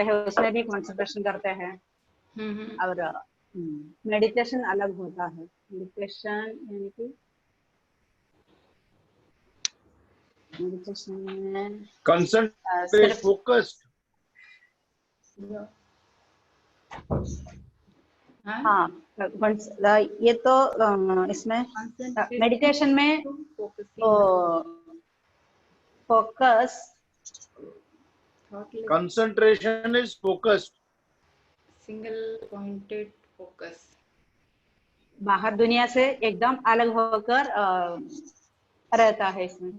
है उसमें भी कंसंट्रेशन करते हैं। और मेडिटेशन अलग होता है। मेडिटेशन यानी कि मेडिटेशन में कंसंट्रेट फोकस्ड। हाँ, ये तो इसमें मेडिटेशन में focus, concentration is focused, single pointed focus, बाहर दुनिया से एकदम अलग होकर रहता है इसमें।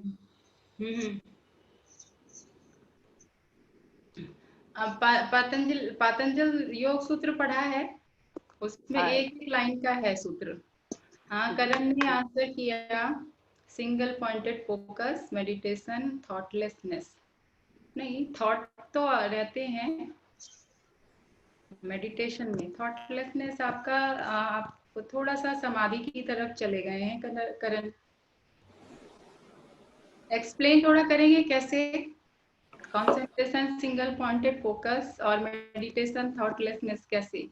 पातंजल योग सूत्र पढ़ा है, उसमें एक लाइन का है सूत्र। हाँ, करण ने आंसर किया single pointed focus, meditation, thoughtlessness. नहीं, थॉट तो रहते हैं मेडिटेशन में, थॉटलेसनेस आपका आप थोड़ा सा समाधि की तरफ चले गए हैं करण। एक्सप्लेन थोड़ा करेंगे कैसे कंसंट्रेशन, सिंगल पॉइंटेड फोकस और मेडिटेशन, थॉटलेसनेस कैसे?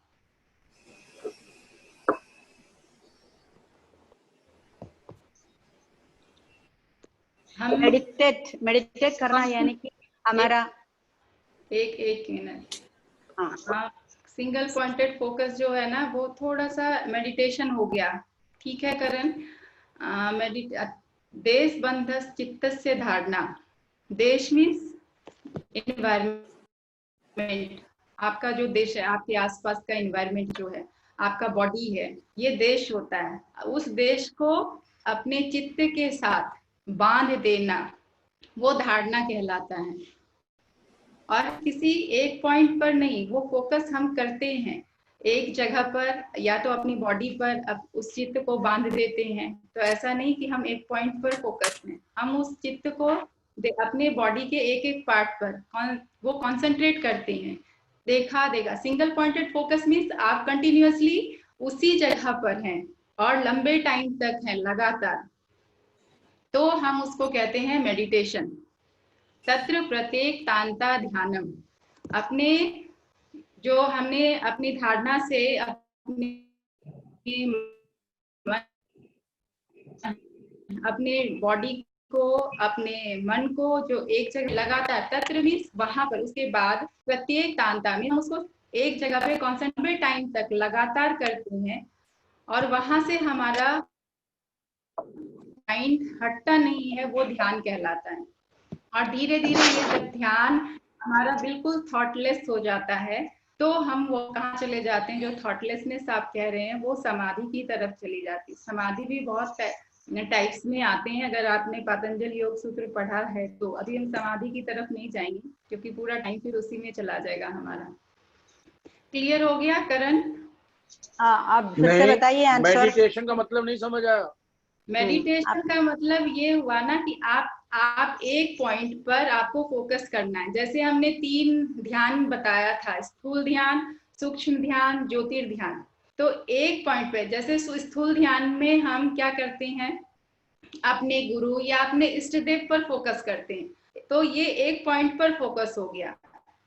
हम मेडिटेट करना यानी कि हमारा एक मिनट। हाँ, सिंगल पॉइंटेड फोकस जो है ना, वो थोड़ा सा मेडिटेशन हो गया। ठीक है करण। देश बंधस चित्तस्य धारणा। देश मीन्स एनवायरमेंट, आपका जो देश है, आपके आसपास का एनवायरमेंट जो है, आपका बॉडी है, ये देश होता है। उस देश को अपने चित्त के साथ बांध देना, वो धारणा कहलाता है। और किसी एक पॉइंट पर नहीं, वो फोकस हम करते हैं एक जगह पर, या तो अपनी बॉडी पर उस चित्त को बांध देते हैं। तो ऐसा नहीं कि हम एक पॉइंट पर फोकस हैं, हम उस चित्त को अपने बॉडी के एक एक पार्ट पर वो कॉन्सेंट्रेट करते हैं। देखा देगा, सिंगल पॉइंटेड फोकस मीन्स आप कंटिन्यूअसली उसी जगह पर हैं और लंबे टाइम तक हैं लगातार, तो हम उसको कहते हैं मेडिटेशन। तत्र प्रत्येक तांता ध्यानम। अपने जो हमने अपनी धारणा से अपने बॉडी को, अपने मन को जो एक जगह लगातार, तत्र मीन्स वहां पर, उसके बाद प्रत्येक तांता मीन्स हम उसको एक जगह पे कॉन्सेंट्रेट टाइम तक लगातार करते हैं, और वहां से हमारा माइंड हटता नहीं है, वो ध्यान कहलाता है। और धीरे धीरे ये जब ध्यान हमारा बिल्कुल थॉटलेस हो जाता है, तो हम वो कहाँ चले जाते हैं, जो थॉटलेसनेस आप कह रहे हैं, वो समाधि की तरफ चली जाती है। समाधि भी बहुत टाइप्स में आते हैं। अगर आपने पतंजल योग सूत्र पढ़ा है तो अभी हम समाधि की तरफ नहीं जाएंगे, क्योंकि पूरा टाइम फिर उसी में चला जाएगा हमारा। क्लियर हो गया करण? आप फिर से बताइए आंसर। मेडिटेशन का मतलब नहीं समझ आया। मेडिटेशन का मतलब ये हुआ ना कि आप एक पॉइंट पर आपको फोकस करना है। जैसे हमने 3 ध्यान बताया था, स्थूल ध्यान, सूक्ष्म ध्यान, ज्योतिर्ध्यान। तो एक पॉइंट पे, जैसे स्थूल ध्यान में हम क्या करते हैं, अपने गुरु या अपने इष्ट देव पर फोकस करते हैं, तो ये एक पॉइंट पर फोकस हो गया।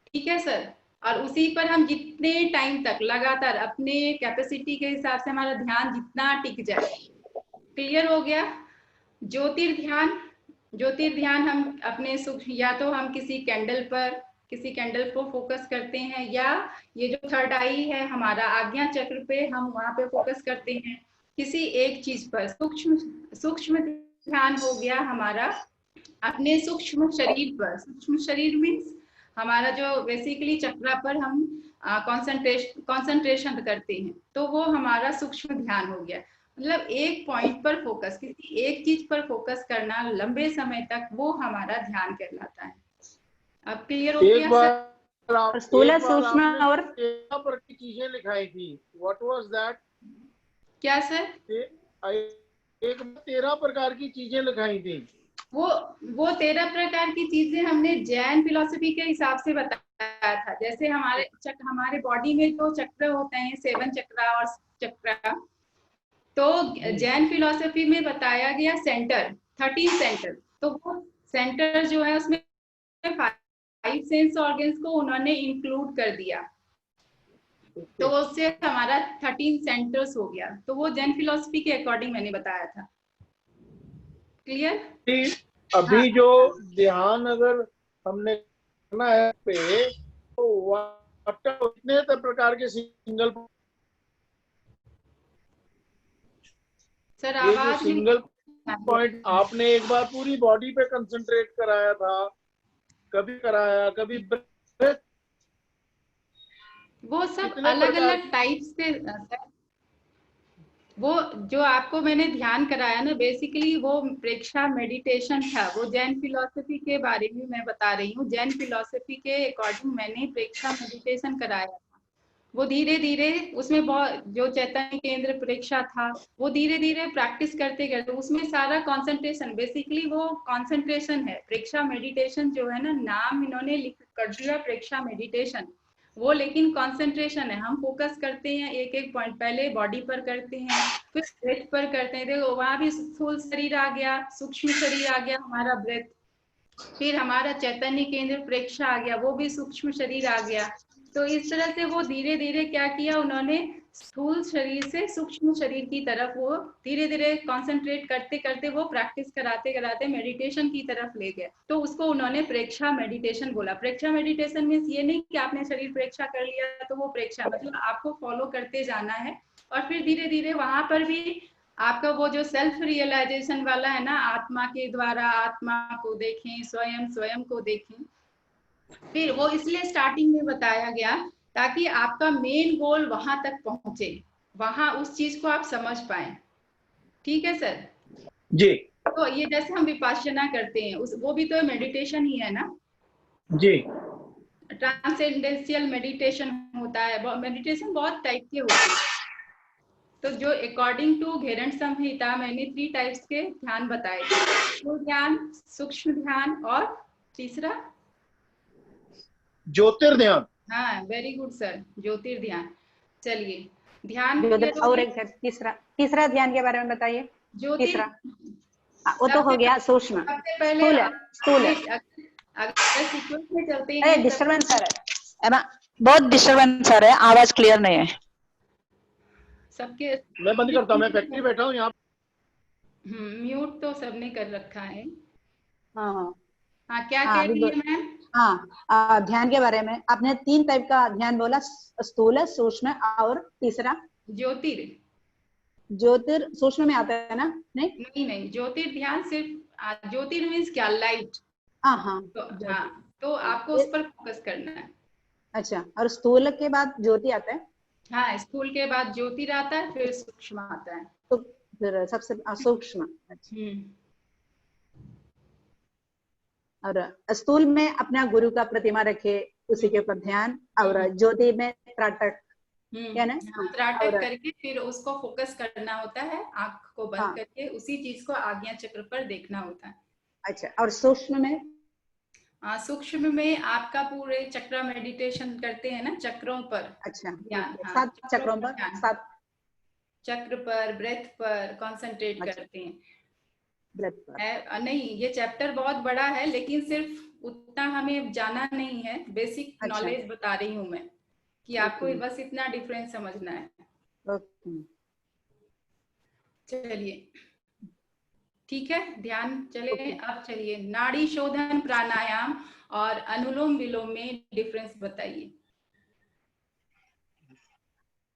ठीक है सर। और उसी पर हम जितने टाइम तक लगातार अपने कैपेसिटी के हिसाब से हमारा ध्यान जितना टिक जाए। क्लियर हो गया? ज्योतिर्ध्यान हम अपने या तो हम किसी कैंडल को फोकस करते हैं, या ये जो थर्ड आई है हमारा आज्ञा चक्र पे, हम वहां पे फोकस करते हैं किसी एक चीज पर। सूक्ष्म ध्यान हो गया हमारा अपने सूक्ष्म शरीर पर। सूक्ष्म शरीर मीन्स हमारा जो बेसिकली चक्रा पर हम कंसंट्रेशन करते हैं, तो वो हमारा सूक्ष्म ध्यान हो गया। मतलब एक पॉइंट पर फोकस, किसी एक चीज पर फोकस करना लंबे समय तक, वो हमारा ध्यान कहलाता है। अब क्लियर हो गया? एक बार स्थूल, सूक्ष्म और पर की चीजें लिखाई थी, व्हाट वाज दैट? क्या सर? एक 13 प्रकार की चीजें लिखाई थी। वो 13 प्रकार की चीजें हमने जैन फिलॉसफी के हिसाब से बताया था। जैसे हमारे बॉडी में जो चक्र होते हैं, 7 चक्रा और चक्रा, तो जैन फिलॉसफी में बताया गया सेंटर, 13 सेंटर। तो वो सेंटर जो है उसमें 5 5 सेंस ऑर्गन्स को उन्होंने इंक्लूड कर दिया, तो उससे हमारा 13 सेंटर्स हो गया। तो वो जैन फिलॉसफी के अकॉर्डिंग मैंने बताया था। क्लियर? अभी हाँ। जो ध्यान अगर हमने करना है पे, तो कितने प्रकार के सिंगल, सर ये जो आवाज सिंगल पॉइंट आपने एक बार पूरी बॉडी पे कंसंट्रेट कराया था, कभी कराया, कभी breath, वो सब कितने अलग प्रकार अलग टाइप्स से सर, वो जो आपको मैंने ध्यान कराया ना, बेसिकली वो प्रेक्षा मेडिटेशन था। वो जैन फिलॉसफी के बारे में मैं बता रही हूँ। जैन फिलॉसफी के अकॉर्डिंग मैंने प्रेक्षा मेडिटेशन कराया था। वो धीरे धीरे उसमें बहुत, जो चैतन्य केंद्र प्रेक्षा था, वो धीरे धीरे प्रैक्टिस करते करते उसमें सारा कंसंट्रेशन, बेसिकली वो कंसंट्रेशन है। प्रेक्षा मेडिटेशन जो है ना, नाम इन्होंने लिख कर दिया प्रेक्षा मेडिटेशन, वो लेकिन कंसंट्रेशन है। हम फोकस करते हैं एक एक पॉइंट, पहले बॉडी पर करते हैं, फिर ब्रेथ पर करते हैं। देखो वहां भी स्थूल शरीर आ गया, सूक्ष्म शरीर आ गया हमारा ब्रेथ, फिर हमारा चैतन्य केंद्र प्रेक्षा आ गया, वो भी सूक्ष्म शरीर आ गया। तो इस तरह से वो धीरे धीरे क्या किया उन्होंने, स्थूल शरीर से सूक्ष्म शरीर की तरफ वो धीरे धीरे कंसंट्रेट करते करते वो प्रैक्टिस कराते कराते मेडिटेशन की तरफ ले गए। तो उसको उन्होंने प्रेक्षा मेडिटेशन बोला। प्रेक्षा मेडिटेशन मीन्स ये नहीं कि आपने शरीर प्रेक्षा कर लिया तो वो प्रेक्षा, मतलब आपको फॉलो करते जाना है। और फिर धीरे धीरे वहां पर भी आपका वो जो सेल्फ रियलाइजेशन वाला है ना, आत्मा के द्वारा आत्मा को देखें, स्वयं स्वयं को देखें, फिर वो इसलिए स्टार्टिंग में बताया गया ताकि आपका मेन गोल वहां तक पहुंचे, वहां उस चीज को आप समझ पाए। ठीक है सर जी तो ये जैसे हम विपासना करते हैं, उस वो भी तो मेडिटेशन ही है ना जी। ट्रांसेंडेंशियल मेडिटेशन होता है। मेडिटेशन बहुत टाइप के होते हैं। तो जो अकॉर्डिंग टू घेरन संहिता मैंने 3 टाइप्स के ध्यान बताए थे, स्थूल ध्यान, सूक्ष्म ध्यान और तीसरा ज्योतिर्ध्यान। हाँ वेरी गुड सर, ज्योतिर्ध्यान। चलिए ध्यान और एक तीसरा तीसरा ध्यान के बारे में बताइए। ज्योतिर तीसरा वो तो हो गया सूक्ष्म, सबसे पहले स्थूल है। अगर सीक्वेंस में चलते हैं डिस्टर्बेंस है ना, बहुत डिस्टर्बेंस आ रहा है, आवाज क्लियर नहीं है। सबके मैं बंद करता हूँ, मैं फैक्ट्री बैठा हूँ यहाँ। म्यूट तो सबने कर रखा है। हाँ हाँ हाँ क्या कह रही है मैम? हाँ ध्यान के बारे में आपने 3 टाइप का ध्यान बोला, स्थूल, सूक्ष्म और तीसरा ज्योतिर। ज्योतिर सूक्ष्म में आता है ना? नहीं नहीं ज्योतिर ध्यान सिर्फ, ज्योतिर मीन्स क्या, लाइट। हाँ हाँ तो आपको उस पर फोकस करना है। अच्छा, और स्थूल के बाद ज्योति आता है? हाँ स्थूल के बाद ज्योतिर आता है, फिर सूक्ष्म आता है। तो फिर सबसे सूक्ष्म। और स्थूल में अपना गुरु का प्रतिमा रखे, उसी के ऊपर ध्यान, और ज्योति में त्राटक क्या ना, त्राटक करके फिर उसको फोकस करना होता है, आंख को बंद करके उसी चीज को आज्ञा चक्र पर देखना होता है। अच्छा, और सूक्ष्म में? सूक्ष्म में आपका पूरे चक्र मेडिटेशन करते हैं ना, चक्रों पर। अच्छा ध्यान, 7 चक्रों पर, 7 चक्र पर, ब्रेथ पर कंसंट्रेट करते हैं। ब्रेथ पर नहीं ये चैप्टर बहुत बड़ा है, लेकिन सिर्फ उतना हमें जाना नहीं है, बेसिक नॉलेज बता रही हूँ मैं कि आपको बस इतना डिफरेंस समझना है। ओके चलिए ठीक है, ध्यान चले। अब चलिए नाड़ी शोधन प्राणायाम और अनुलोम विलोम में डिफरेंस बताइए।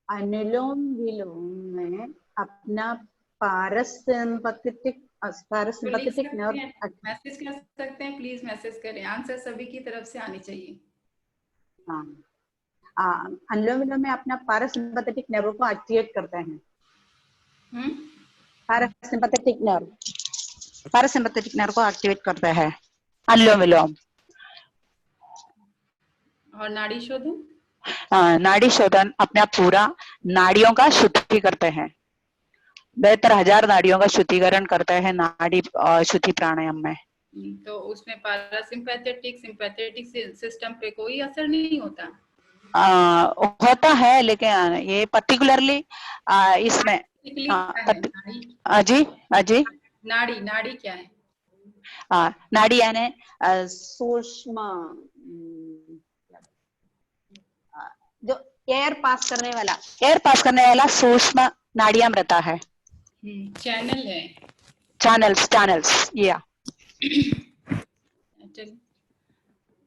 अनुलोम विलोम में अपना पारसिम्पैथिक नर्व, मैसेज कर सकते हैं, प्लीज मैसेज करें, आंसर सभी की तरफ से आनी चाहिए। अनुलोम विलोम में अपना पारसिम्पैथिक नर्व को एक्टिवेट करते हैं। पारसिम्पैथिक नर्व को एक्टिवेट करता है अनुलोम विलोम। और नाड़ी शोधन? नाड़ी शोधन अपना पूरा नाड़ियों का शुद्धि करते हैं, 72,000 नाड़ियों का शुद्धिकरण करते हैं नाड़ी शुद्धि प्राणायाम में। तो उसमें पैरासिम्पैथेटिक सिंपैथेटिक सिस्टम पे कोई असर नहीं होता? होता है, लेकिन ये पर्टिकुलरली इसमें जी नाड़ी नाड़ी क्या है? नाड़ी यानी सूक्ष्म, जो एयर पास करने वाला सूक्ष्म नाड़ियां रहता है, चैनल है, चैनल्स या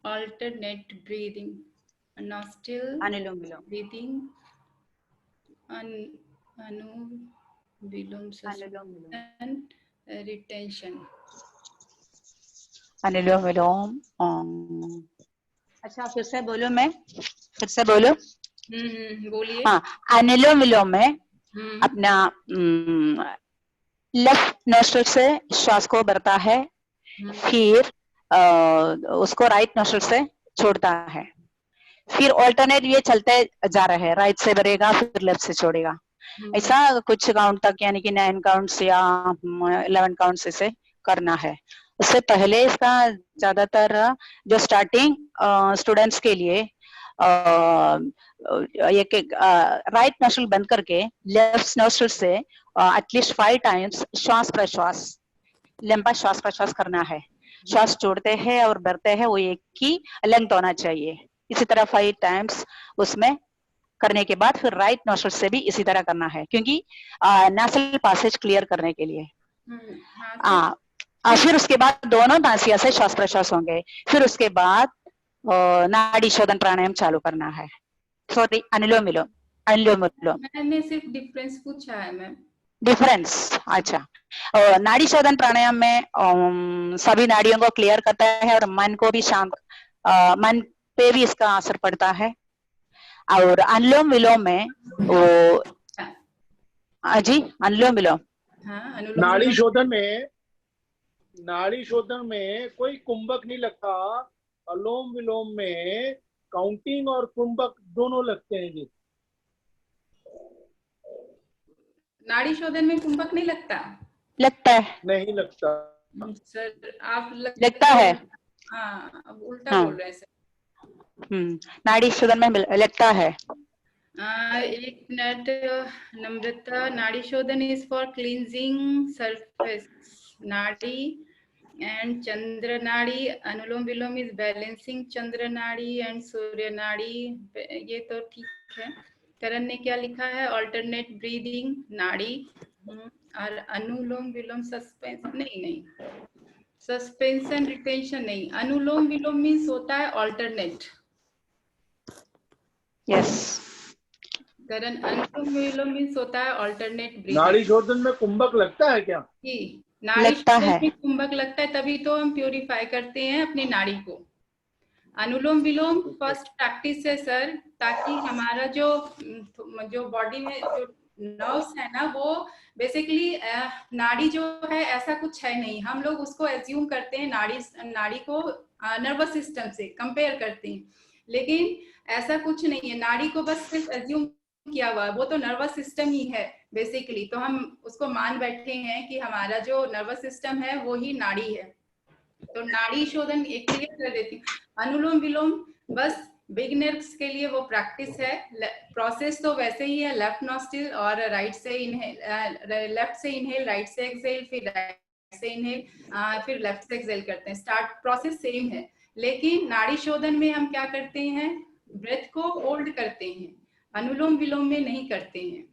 alternate breathing, nostril अनुलोम विलोम, breathing, अनुलोम suspension, retention. अनुलोम विलोम। अच्छा फिर से बोलो। बोलिए। हाँ, अनुलोम विलोम में अपना लेफ्ट नोस्ट्रल से श्वास को भरता है, फिर उसको राइट नोस्ट्रल से छोड़ता है, फिर ऑल्टरनेट ये चलते जा रहे हैं, राइट से भरेगा फिर लेफ्ट से छोड़ेगा, ऐसा कुछ काउंट तक यानी कि 9 काउंट्स या 11 काउंट्स ऐसे करना है। उससे पहले इसका ज्यादातर जो स्टार्टिंग स्टूडेंट्स के लिए एक राइट नोस्ट्रल बंद करके लेफ्ट नोस्ट्रल से एटलीस्ट 5 टाइम्स श्वास प्रश्वास, लंबा श्वास प्रश्वास करना है। श्वास छोड़ते हैं और भरते हैं वो एक ही लेंथ होना चाहिए। इसी तरह 5 टाइम्स उसमें करने के बाद फिर राइट नोस्ट्रल से भी इसी तरह करना है, क्योंकि नासल पासेज क्लियर करने के लिए। फिर उसके बाद दोनों नासिया से श्वास प्रश्वास होंगे, फिर उसके बाद नाड़ी शोधन प्राणायाम चालू करना है। सॉरी, अनुलोम विलोम। मैंने सिर्फ डिफरेंस पूछा है मैम। डिफरेंस, अच्छा। नाड़ी शोधन प्राणायाम में सभी नाड़ियों को क्लियर करता है और मन को भी शांत, मन पे भी इसका असर पड़ता है। और अनुलोम विलोम में वो जी अनुलोम विलोम, नाड़ी शोधन में कोई कुंभक नहीं लगता, अनुलोम विलोम में काउंटिंग और कुंभक दोनों लगते हैं जी। नाड़ी शोधन में कुंभक नहीं लगता है नहीं लगता सर, आप लगता है। हाँ, अब उल्टा बोल रहे हैं सर। नाड़ी शोधन में लगता है। एक मिनट नम्रता, नाड़ी शोधन इज फॉर क्लींजिंग सरफेस नाड़ी एंड चंद्र नाड़ी, अनुलोम विलोम इज बैलेंसिंग चंद्र नाड़ी एंड सूर्य नाड़ी। ये तो ठीक है। करण ने क्या लिखा है? ऑल्टरनेट ब्रीदिंग नाड़ी, और अनुलोम विलोम सस्पेंशन नहीं, सस्पेंशन रिटेंशन नहीं। अनुलोम विलोम मीन्स होता है ऑल्टरनेट। यस, करण, अनुलोम विलोम मीन्स होता है ऑल्टरनेट ब्रीदिंग। नाड़ी शोधन में कुंभक लगता है क्या? जी, नाड़ी शोधन में कुंभक लगता है, तभी तो हम प्योरीफाई करते हैं अपनी नाड़ी को। अनुलोम विलोम फर्स्ट प्रैक्टिस है सर, ताकि हमारा जो बॉडी में जो नर्व्स है ना, वो बेसिकली नाड़ी जो है ऐसा कुछ है नहीं। हम लोग उसको एज्यूम करते हैं, नाड़ी को नर्वस सिस्टम से कंपेयर करते हैं, लेकिन ऐसा कुछ नहीं है। नाड़ी को बस सिर्फ एज्यूम किया हुआ है, वो तो नर्वस सिस्टम ही है बेसिकली। तो हम उसको मान बैठे हैं कि हमारा जो नर्वस सिस्टम है वो ही नाड़ी है। तो नाड़ी शोधन एक क्लियर कर देती हूँ। अनुलोम विलोम बस बिगिनर्स के लिए वो प्रैक्टिस है। प्रोसेस तो वैसे ही है, लेफ्ट नॉस्ट्रिल और राइट से इनहेल, लेफ्ट से इनहेल, राइट से एक्सहेल, फिर राइट से इनहेल, फिर लेफ्ट से एक्सहेल करते हैं। स्टार्ट प्रोसेस सेम है, लेकिन नाड़ी शोधन में हम क्या करते हैं? ब्रेथ को होल्ड करते हैं, अनुलोम विलोम में नहीं करते हैं।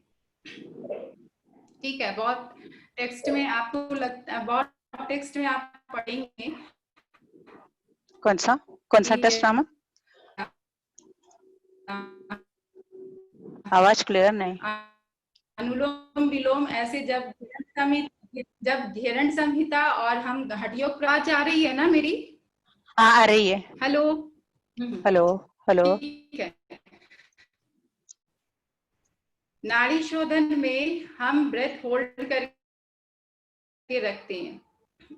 ठीक है, बहुत टेक्स्ट में आपको लगता है, बहुत टेक्स्ट में आप पढ़ेंगे। कौन सा टेस्ट नाम? आवाज क्लियर नहीं। अनुलोम विलोम ऐसे जब धीरण संहिता और हम हड्डियों पर आवाज आ रही है ना मेरी? आ रही है। Hello hello. ठीक है। नाड़ी शोधन में हम ब्रेथ होल्ड करके रखते हैं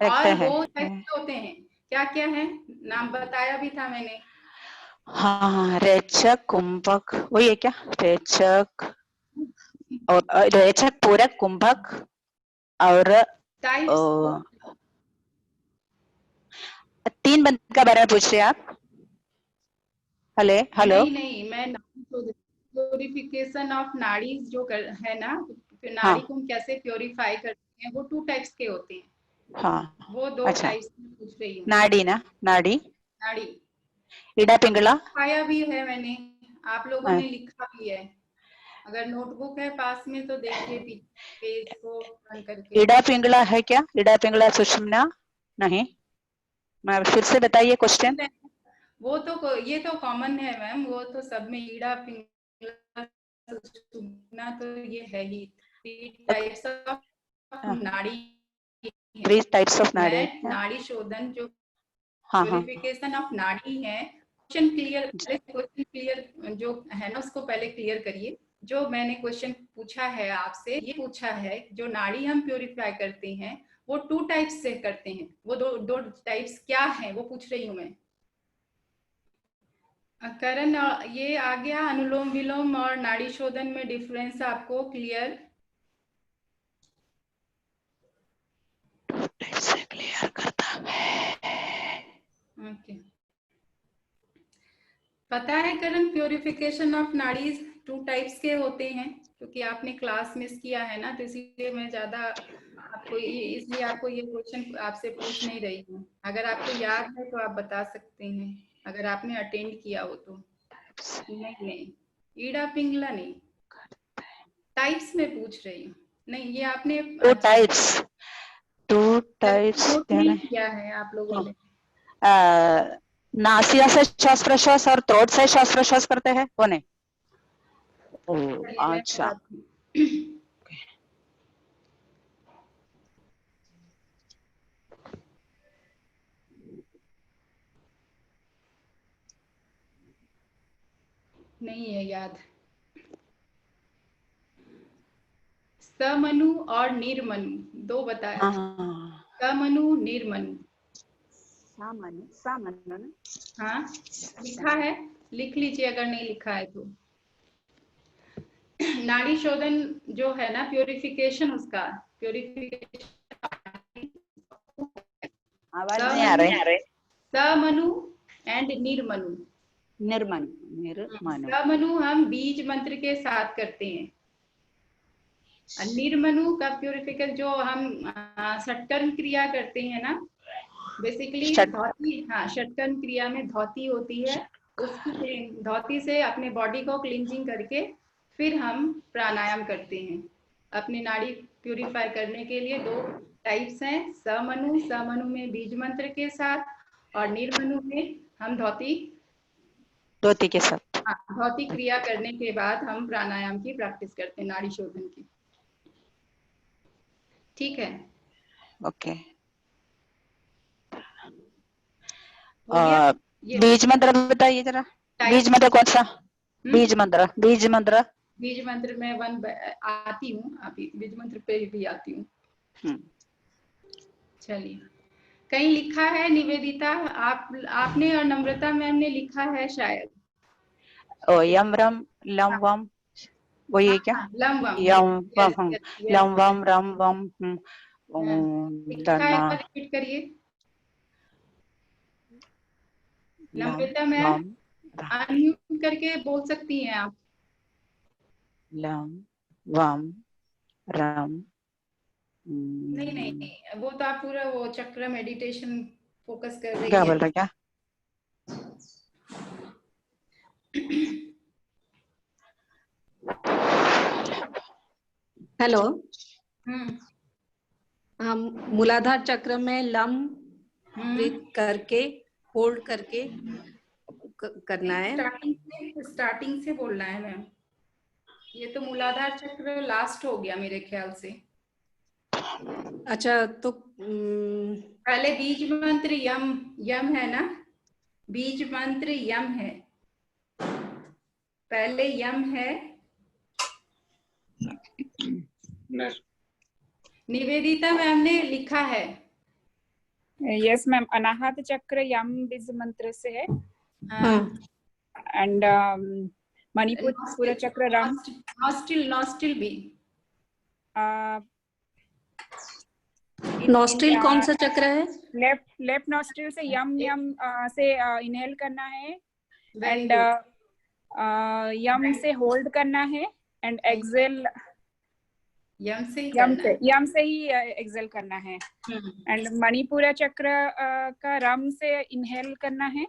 और वो कैसे होते हैं, क्या क्या है, नाम बताया भी था मैंने। हाँ, रेचक, कुंभक, वही है क्या? रेचक, पूरक, कुंभक और 3 बंद का बारे में पूछ रहे आप? हेलो नहीं, मैं प्योरिफिकेशन ऑफ नाड़ी जो है ना, नाड़ी को हम कैसे प्योरीफाई करते हैं, वो 2 टाइप्स के होते हैं। हाँ वो 2 अच्छा टाइप्स में पूछ रही हूँ। नाड़ी ना नाड़ी नाड़ी इडा पिंगला लिखाया भी है मैंने, आप लोगों हाँ, ने लिखा भी है। अगर नोटबुक है पास में तो देखिए पेज को रन करके। इडा पिंगला है क्या? इडा पिंगला सुषुम्ना नहीं। मैं फिर से बताइए क्वेश्चन। वो तो ये तो कॉमन है मैम, वो तो सब में ईड़ा पिंगला सुषुम्ना तो ये है ही। 3 टाइप्स ऑफ नाड़ी है। 3 टाइप्स ऑफ नाड़ी मैं नाड़ी शोधन जो हाँ हाँ प्योरिफिकेशन ऑफ नाड़ी है, क्वेश्चन क्लियर जो है ना उसको पहले क्लियर करिए। जो मैंने क्वेश्चन पूछा है आपसे, ये पूछा है जो नाड़ी हम प्योरीफाई करते हैं वो 2 टाइप्स से करते हैं, वो दो टाइप्स क्या है वो पूछ रही हूँ मैं। करण ये आ गया अनुलोम विलोम और नाड़ी शोधन में डिफरेंस आपको क्लियर? से क्लियर करता है। ओके, पता है करण प्योरिफिकेशन ऑफ नाड़ीज 2 टाइप्स के होते हैं, क्योंकि आपने क्लास मिस किया है ना, तो इसीलिए मैं ज्यादा आपको इसलिए आपको ये क्वेश्चन आपसे पूछ नहीं रही हूँ। अगर आपको याद है तो आप बता सकते हैं, अगर आपने अटेंड किया हो तो। नहीं, ईड़ा पिंगला नहीं, टाइप्स में पूछ रही हूँ। नहीं ये आपने 2 अच्छा टाइप्स 2 टाइप्स नोट नहीं किया है आप लोगों ने। नासिया से श्वास प्रश्वास और थ्रोट से श्वास प्रश्वास करते हैं वो नहीं। ओ अच्छा नहीं है याद। समनु और निर्मनु 2 बताया था। हाँ समनु निर्मनु, सामान्य सामान्य ना हाँ लिखा है, लिख लीजिए अगर नहीं लिखा है तो। नाड़ी शोधन जो है ना प्योरिफिकेशन, उसका प्योरिफिकेशन आवाज नहीं आ रही। समनु एंड निर्मनु। निर्मन निर्मनु समनु हम बीज मंत्र के साथ करते हैं, निर्मनु का प्योरिफिकेशन जो हम षटकर्म क्रिया करते हैं ना, बेसिकली धौती, हाँ षटकर्म क्रिया में धौती होती है, उसकी धौती से अपने बॉडी को क्लींजिंग करके फिर हम प्राणायाम करते हैं। अपनी नाड़ी प्यूरिफाई करने के लिए 2 टाइप्स हैं, समनु, समनु में बीज मंत्र के साथ, और निर्मनु में हम धौती के साथ। धौती क्रिया करने के बाद हम प्राणायाम की प्रैक्टिस करते हैं, नाड़ी शोधन की। ठीक है, ओके ये बीज मंत्र बताइए जरा। बीज मंत्र कौन सा? बीज मंत्र बीज मंत्र में आती हूँ, अभी बीज मंत्र पे भी आती हूँ। चलिए, कहीं लिखा है निवेदिता, आपने और नम्रता मैम ने लिखा है शायद। ओ यम रम लम वम वो ये क्या? लम वम, यम वम लम यस वम रम वम लिखा है, रिपीट करिए। नम्रता मैम अनम्यूट करके बोल सकती हैं आप। लम वम रम नहीं, वो तो आप पूरा वो चक्र मेडिटेशन फोकस कर रही क्या है। बोल रहे क्या? हेलो, हम मूलाधार चक्र में लम ब्रीथ करके होल्ड करके करना है। स्टार्टिंग से बोलना है मैम। ये तो मूलाधार चक्र लास्ट हो गया मेरे ख्याल से। अच्छा तो पहले बीज मंत्र यम है ना, बीज मंत्र यम है, पहले यम है। निवेदिता मैम ने लिखा है। यस मैम, अनाहत चक्र यम बीज मंत्र से है, एंड मणिपुर पूरा चक्र रम, नॉस्टिल भी। नॉस्ट्रिल कौन सा चक्र है? लेफ्ट नॉस्ट्रिल से यम से इनहेल करना है, एंड यम से होल्ड करना है, एंड एक्सेल यम से ही करना है। यम से ही एक्सेल करना है। एंड मणिपुरा चक्र का रम से इनहेल करना है,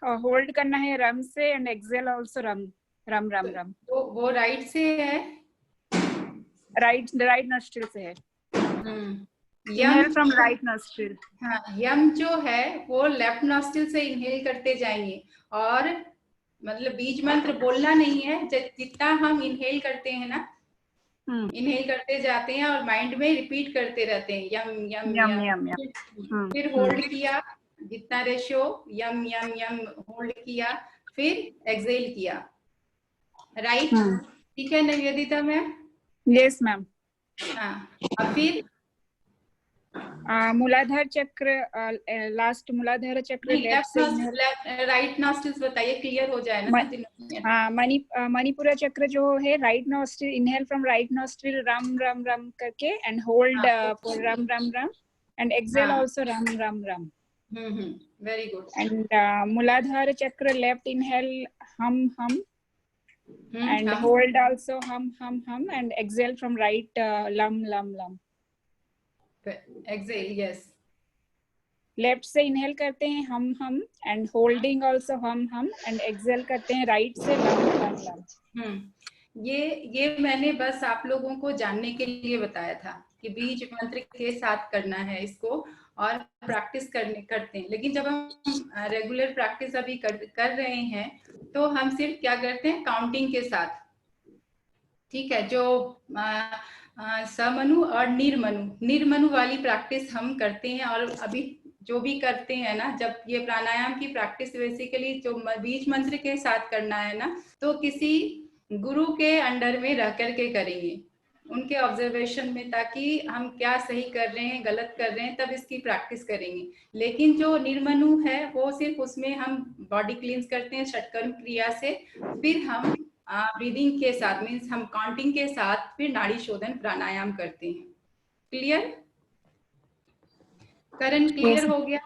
होल्ड करना है रम से, एंड एक्सेल आल्सो रम रम रम रम। वो राइट से है, राइट नोस्ट्रिल से है। Inhale from right nostril. हाँ, यम जो है वो लेफ्ट नोस्ट्रिल से इनहेल करते जाएंगे, और मतलब बीज मंत्र बोलना नहीं है, जितना हम इनहेल करते हैं ना, इनहेल करते जाते हैं और माइंड में रिपीट करते रहते हैं यम यम यम, यम, यम। फिर होल्ड किया जितना रेशियो, यम यम यम होल्ड किया, फिर एक्सेल किया। राइट, ठीक है निवेदिता मैम? Yes ma'am. हाँ, और फिर मूलाधार चक्र, लास्ट मूलाधार चक्र लेफ्ट से राइट नॉस्ट्रिल्स बताइए, क्लियर हो जाए ना। हाँ, मणिपुरा चक्र जो है right nostril, inhale from right nostril रम रम रम करके, एंड होल्ड फॉर रम रम रम, एंड एक्सेल आल्सो रम रम रम। Very good. And Muladhara chakra left inhale हम and hold also hum, and exhale from right lum lum lum. Exhale, yes. Left से इनहेल करते हैं हम एंड होल्डिंग आल्सो हम एंड एक्सेल करते हैं राइट से लम लम लम। ये मैंने बस आप लोगों को जानने के लिए बताया था कि बीज मंत्र के साथ करना है इसको, और प्रैक्टिस करते हैं। लेकिन जब हम रेगुलर प्रैक्टिस अभी कर रहे हैं तो हम सिर्फ क्या करते हैं, काउंटिंग के साथ, ठीक है। जो समनु और निर्मनु वाली प्रैक्टिस हम करते हैं, और अभी जो भी करते हैं ना, जब ये प्राणायाम की प्रैक्टिस बेसिकली जो बीज मंत्र के साथ करना है ना, तो किसी गुरु के अंडर में रह करके करेंगे, उनके ऑब्जर्वेशन में, ताकि हम क्या सही कर रहे हैं गलत कर रहे हैं तब इसकी प्रैक्टिस करेंगे। लेकिन जो निर्मनु है वो सिर्फ उसमें हम बॉडी क्लींस करते हैं षटकर्म क्रिया से, फिर हम ब्रीदिंग के साथ, मीन्स हम काउंटिंग के साथ फिर नाड़ी शोधन प्राणायाम करते हैं। क्लियर? करण क्लियर हो गया?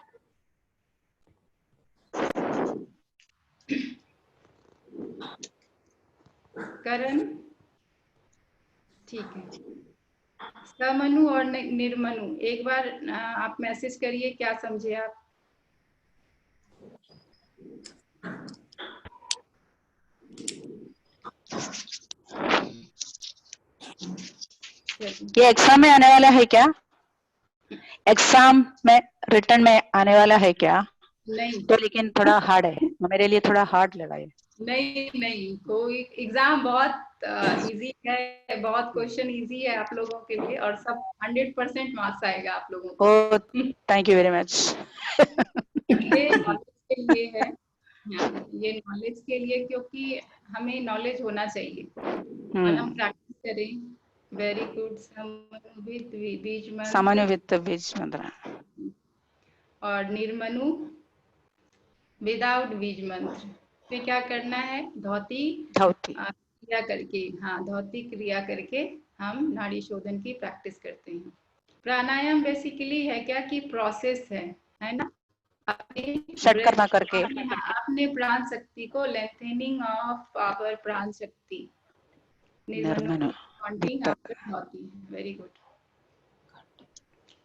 करण ठीक है। समनु और निर्मनु एक बार आप मैसेज करिए, क्या समझे आप? ये एग्जाम में आने वाला है क्या? एग्जाम में रिटर्न में आने वाला है क्या? नहीं तो लेकिन थोड़ा हार्ड है, मेरे लिए थोड़ा हार्ड लगा ये। नहीं, कोई एग्जाम बहुत इजी है, बहुत क्वेश्चन इजी है आप लोगों के लिए, और सब 100% मार्क्स आएगा आप लोगों को। ओह, थैंक यू वेरी मच। ये नॉलेज के लिए है, ये नॉलेज के लिए, क्योंकि हमें नॉलेज होना चाहिए और हम प्रैक्टिस करें। Very good. सामान्य वित्त बीज मंत्र और निर्मनु विदाउट बीज मंत्र। फिर क्या करना है, धौती क्रिया करके, हाँ धौती क्रिया करके हम नाड़ी शोधन की प्रैक्टिस करते हैं। प्राणायाम बेसिकली है क्या कि प्रोसेस है ना, षटकर्म करके अपने प्राण शक्ति को, लेंथनिंग ऑफ आवर प्राण शक्ति। निर्मनु धौती। Very good.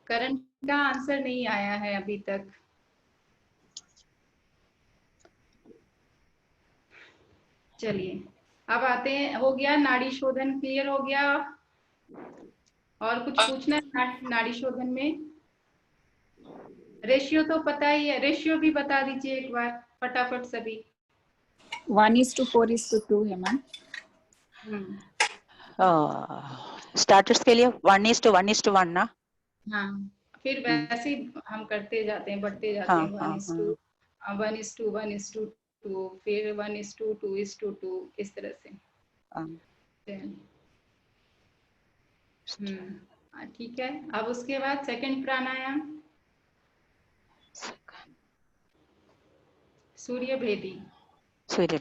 करण का आंसर नहीं आया है अभी तक। चलिए अब आते हैं, हो गया नाड़ी शोधन क्लियर हो गया? और कुछ पूछना है नाड़ी शोधन में? रेशियो तो पता ही है, रेशियो भी बता दीजिए एक बार फटाफट सभी। 1:4:2 है मैम। स्टार्टर्स के लिए 1:1:1 ना? हाँ, फिर वैसे हम करते जाते हैं, बढ़ते जाते हैं। 1:1:2, फिर 1:2:2, इस तरह से। ठीक है। अब उसके बाद सेकंड प्राणायाम सूर्य भेदी। सूर्य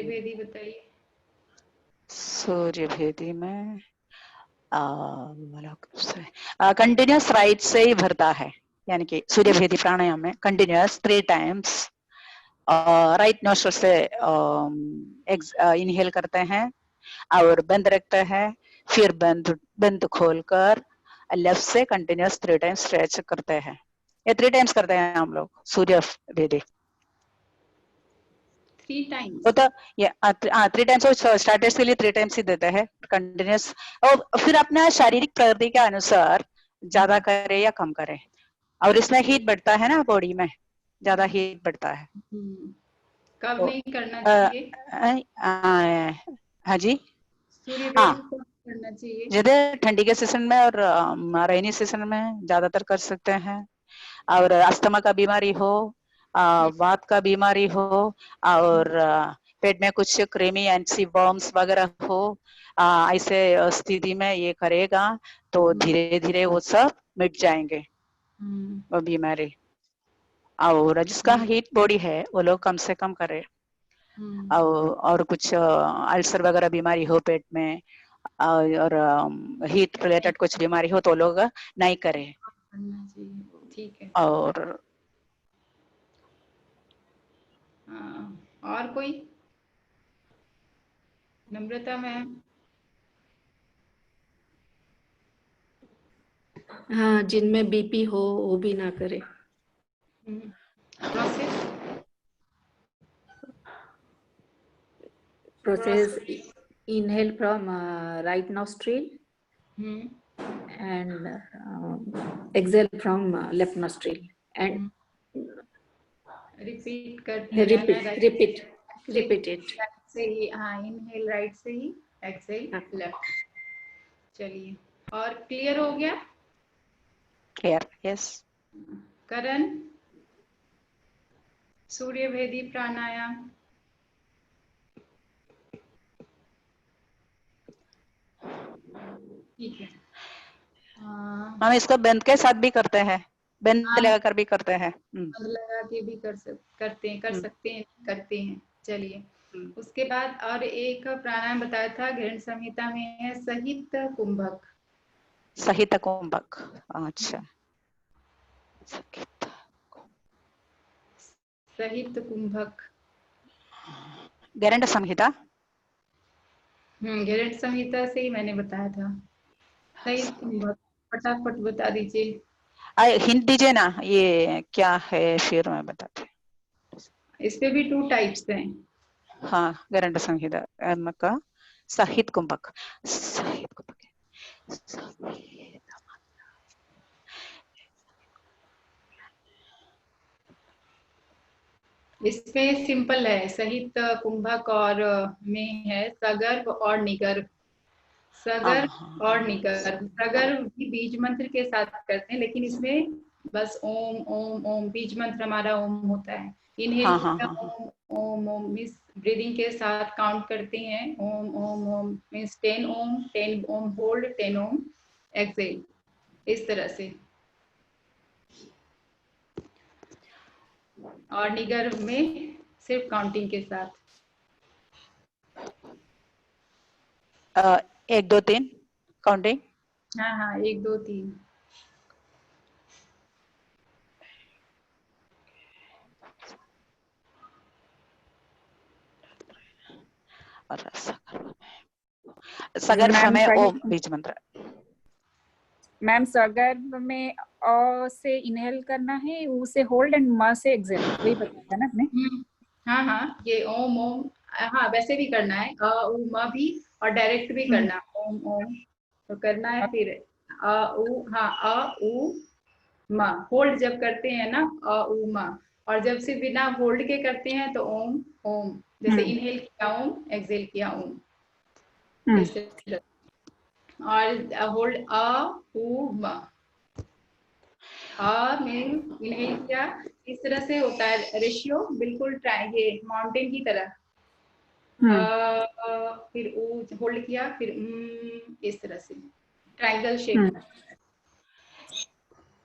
भेदी बताइए। सूर्य भेदी में कंटिन्यूस राइट से ही भरता है, यानी कि सूर्य भेदी प्राणायाम में कंटिन्यूस 3 टाइम्स राइट नोस्ट्रिल से इनहेल करते हैं और बंद रखते हैं, फिर बंद बंद खोलकर लेफ्ट से कंटिन्यूस 3 टाइम्स स्ट्रेच करते हैं। ये 3 टाइम्स करते हैं हम लोग सूर्य भेदी। 3 टाइम्स वो तो ये 3 टाइम्स स्टार्टर्स के लिए 3 टाइम्स ही देते हैं कंटिन्यूस। और फिर अपना शारीरिक प्रगति के अनुसार ज्यादा करे या कम करे। और इसमें हीट बढ़ता है ना बॉडी में, ज्यादा हीट बढ़ता है। कब तो, नहीं करना चाहिए? हाँ जी, सूर्य हाँ, भेद कब करना चाहिए? ज्यादा ठंडी के सीजन में और रेनी सीजन में ज्यादातर कर सकते हैं। और अस्थमा का बीमारी हो, वात का बीमारी हो, और पेट में कुछ क्रीमी एंटी वर्म्स वगैरह हो, ऐसे स्थिति में ये करेगा तो धीरे धीरे वो सब मिट जाएंगे वो बीमारी। और जिसका हीट बॉडी है वो लोग कम से कम करे। और कुछ अल्सर वगैरह बीमारी हो पेट में, और हीट रिलेटेड कुछ बीमारी हो तो लोग नहीं करे। करना चाहिए, ठीक है। और और कोई? नम्रता मैम? हाँ, जिनमें बीपी हो वो भी ना करे। Process inhale from right nostril and exhale from left nostril and repeat करते repeat it. से ही, हाँ, इनहेल राइट से ही, एक्सहेल लेफ्ट। चलिए, और क्लियर हो गया? Clear, yes. करण, सूर्य भेदी प्राणायाम। ठीक है। हम इसको बंद के साथ भी करते हैं, बंद लगाकर भी करते हैं। बंद लगा के भी कर सकते हैं। चलिए, उसके बाद और एक प्राणायाम बताया था गृहण संहिता में है, सहित कुंभक। सहित कुंभक, अच्छा, सहित कुंभक, गैरंड संहिता। गृहण संहिता से ही मैंने बताया था। सहित कुंभक फटाफट बता दीजिए। हिंट दीजिए ना, ये क्या है फिर मैं बताती। इसपे भी 2 टाइप्स हैं। हाँ, गैरंड संहिता का सहित कुंभक, सहित कुंभक, इसमें सिंपल है, सहित कुंभक और में है सगर्भ और निगर्भ। सगर्भ और निगर्भ। सगर्भ भी बीज मंत्र के साथ करते हैं, लेकिन इसमें बस ओम ओम ओम, बीज मंत्र हमारा ओम होता है। Inhale Om Om Om means breathing के साथ काउंट करते हैं। ओम ओम ओम मीन्स 10 ओम, 10 ओम होल्ड, 10 ओम एक्सेल, इस तरह से। और निगर्भ में सिर्फ काउंटिंग के साथ। 1 2 3 काउंटिंग। हाँ, 1 2 3। और सगर्भ में ओम बीज मंत्र। मैम, सगर्भ में अ से इनहेल करना है, उ से होल्ड एंड म से एक्सेल, वही बताया था ना आपने? हाँ, ये ओम ओम, हाँ वैसे भी करना है, अ उ म भी, और डायरेक्ट भी करना, ओम ओम तो करना है। फिर अ उ, हाँ, अ उ म, होल्ड जब करते हैं ना, अ उ म, और जब से बिना होल्ड के करते हैं तो ओम ओम, जैसे इनहेल किया ओम, एक्सेल किया ओम, और होल्ड अ उ म, में इनहेल किया, इस तरह से होता है रेशियो, बिल्कुल ये माउंटेन की तरह। फिर ऊ होल्ड किया, फिर इस तरह से ट्रायंगल शेप।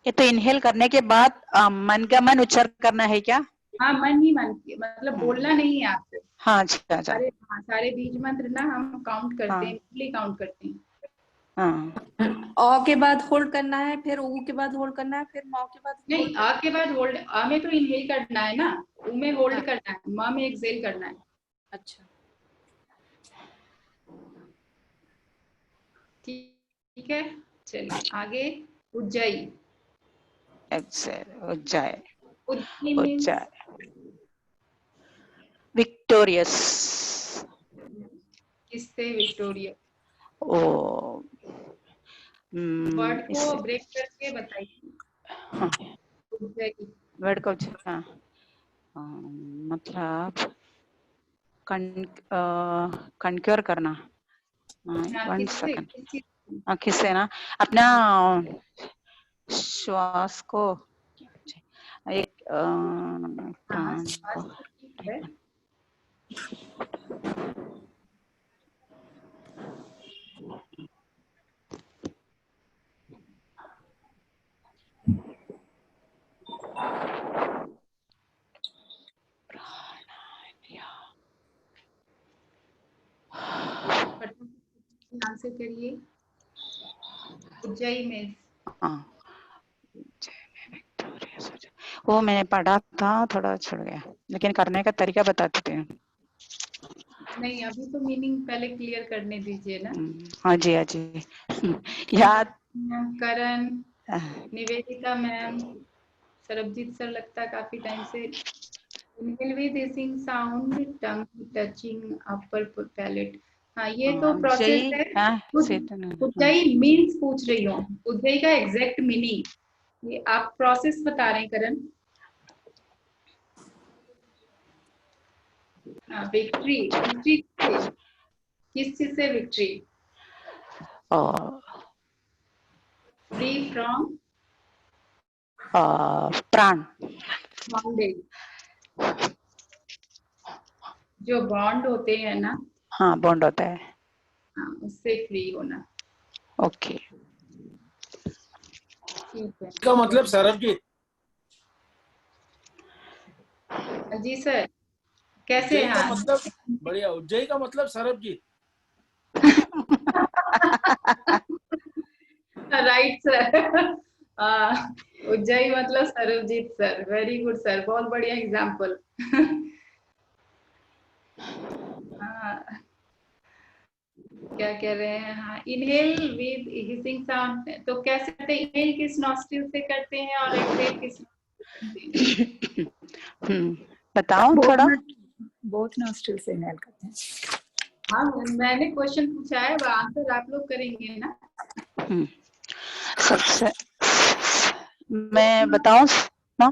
ये तो इनहेल करने के बाद मन का मन उच्चार करना है क्या? हाँ, मन ही मन, मतलब बोलना नहीं है आपसे। हाँ, अच्छा। सारे बीज मंत्र ना हम काउंट करते हैं, काउंट करते हैं। अ के बाद होल्ड करना है, फिर ऊ के बाद होल्ड करना है, फिर म के बाद नहीं, आ के बाद होल्ड, आ में तो इनहेल करना है ना, ऊ में होल्ड करना है, म में एक्सेल करना है। अच्छा। ठीक है, चलिए आगे। उज्जई। एक्सेल, उज्जाय, उज्जई मीन्स उज्जाय, विक्टोरियस, किससे विक्टोरिया? ओ वर्ड को इससे ब्रेक करके बताइए। हाँ, उज्जई। वर्ड को मतलब कंक्योर करना। हाँ, वन किससे? सेकंड, किस चीज से? किससे ना अपना श्वास को एक हाँ, प्राण को, स्वास्थ्य ठीक है। आंसर करिए। उज्जई में हाँ, वो मैंने पढ़ा था, थोड़ा छुड़ गया, लेकिन करने का तरीका बता देते हैं। नहीं, अभी तो मीनिंग पहले क्लियर करने दीजिए ना। हाँ जी, हाँ जी। याद करण, निवेदिता मैम, सरबजीत सर लगता है काफी टाइम से। Inhale with hissing sound, tongue touching upper palate। हाँ, ये तो प्रोसेस जय है। उज्जई मीन्स पूछ रही हूँ, उज्जई का एग्जैक्ट मीनिंग। ये आप प्रोसेस बता रहे हैं करण। विक्ट्री, विक्ट्री किस चीज से विक्ट्री? फ्री फ्रॉम प्राण, बॉन्डेज। जो बॉन्ड होते हैं ना, हाँ बॉन्ड होता है, हाँ, उससे फ्री होना। ओके। ठीक है, इसका मतलब सरबजीत जी सर, कैसे? उज्जई का हाँ, मतलब बढ़िया, उज्जई का मतलब सरबजीत। Right sir. उज्जई मतलब Sarabjit sir, very good sir, बहुत बढ़िया एग्जाम्पल। क्या कह रहे हैं? हाँ, इनहेल विद हिसिंग साउंड, तो कैसे करते हैं? इनहेल किस नॉस्ट्रिल से करते हैं और एक्सहेल किस नॉस्ट्रिल से? बताओ थोड़ा। बोथ नॉस्ट्रिल से इनहेल करते हैं। हाँ, मैंने क्वेश्चन पूछा है, आंसर आप लोग करेंगे ना। सबसे मैं बताऊं ना?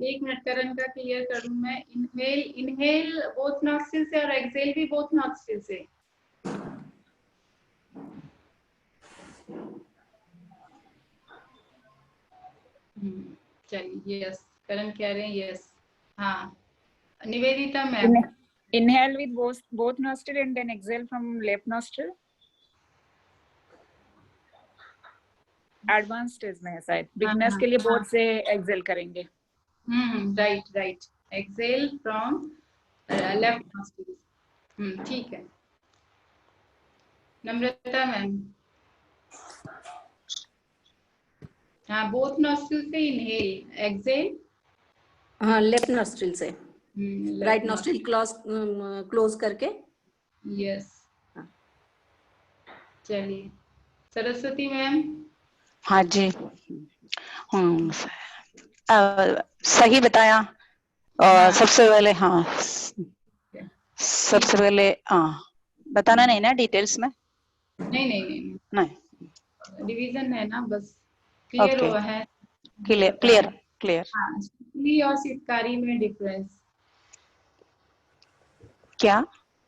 एक मिनट, करण का क्लियर करूं मैं। इनहेल, इनहेल बोथ नॉस्ट्रिल से और एक्सहेल भी बोथ नॉस्ट्रिल से। चलिए, यस, करण कह रहे हैं यस। हाँ, Nivedita ma'am. Inhale with both nostril and then exhale from left nostril. Advance stage में है शायद, बिगनर्स के लिए बोथ से एक्सेल करेंगे। Right right, exhale from left nostril. ठीक है। नम्रता मैम। हाँ, बोथ नॉस्ट्रिल से इनहेल, एक्सेल हाँ, लेफ्ट नॉस्ट्रिल से, राइट नॉस्ट्रिल क्लोज करके। यस, चलिए। सरस्वती मैम। हाँ जी, सही बताया। और सबसे पहले सबसे पहले बताना नहीं ना डिटेल्स में? नहीं, डिवीजन है ना, बस क्लियर ओके, हुआ है। क्लियर। हाँ, शीतली और शीतकारी में डिफरेंस क्या?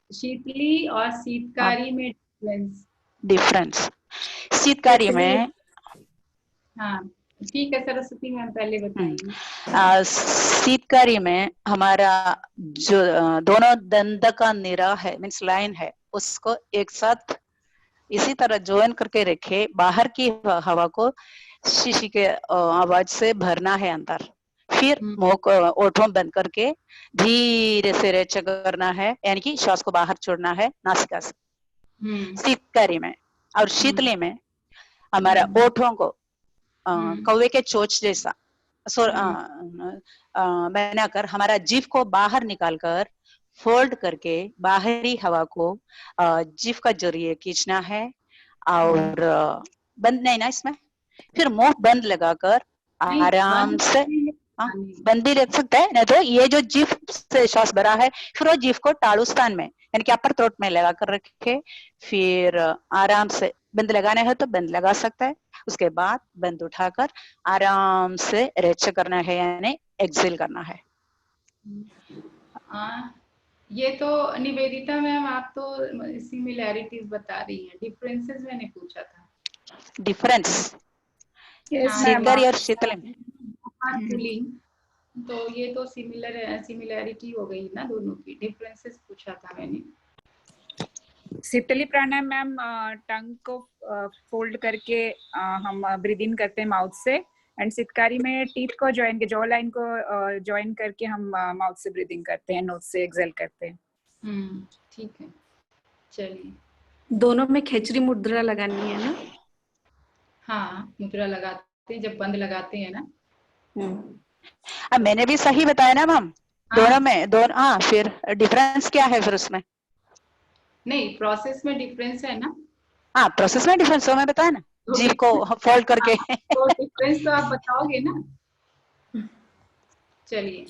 शीतली और शीतकारी में डिफरेंस शीतकारी में, हाँ ठीक है, सरस्वती मैम पहले बताएंगे। शीतकारी में हमारा जो दोनों दंत का निरा है, मीन्स लाइन है, उसको एक साथ इसी तरह ज्वाइन करके रखे, बाहर की हवा को शीशी के आवाज से भरना है अंदर, फिर मुंह को ओठों बंद करके धीरे से रेचा करना है, यानी कि श्वास को बाहर छोड़ना है नासिका से, शीतकारी में। और शीतली में हमारा ओठों को कौवे के चोंच जैसा बनाकर हमारा जीभ को बाहर निकालकर फोल्ड करके बाहरी हवा को जीभ का जरिए खींचना है, और बंद नहीं ना इसमें, फिर मुंह बंद लगाकर आराम से, हाँ बंद भी रख सकते हैं, नहीं तो ये जो जीभ से श्वास भरा है फिर वो जीभ को तालु स्थान में यानी कि अपर थ्रोट में लगा कर रखे, फिर आराम से बंद लगाना है तो बंद लगा सकता है, उसके बाद बंद उठाकर आराम से रेच करना है यानी एक्सेल करना है। ये तो निवेदिता मैम आप तो सिमिलैरिटीज बता रही हैं, डिफरेंसेस मैंने पूछा था। डिफरेंस Yes, शीतल और शीतल कूलिंग, तो ये तो सिमिलैरिटी हो गई ना दोनों की, डिफरेंसेस पूछा था मैंने। शीतली प्राणायाम मैम टंग को फोल्ड करके हम ब्रीद इन करते हैं माउथ से, एंड सितकारी में टीथ को जॉइन के जॉ लाइन को जॉइन करके हम माउथ से ब्रीदिंग करते हैं, नोज से एक्सेल करते हैं। ठीक है, चलिए। दोनों में खेचरी मुद्रा लगानी है ना? हाँ, मुद्रा लगाते हैं जब बंद लगाते हैं ना। अब मैंने भी सही बताया ना मैम, दोनों में दोनों, हाँ फिर डिफरेंस क्या है फिर उसमें? नहीं, प्रोसेस में डिफरेंस है ना। हाँ प्रोसेस में डिफरेंस हो, मैं बताया ना, जीभ को फोल्ड करके। तो डिफरेंस तो आप बताओगे ना। चलिए,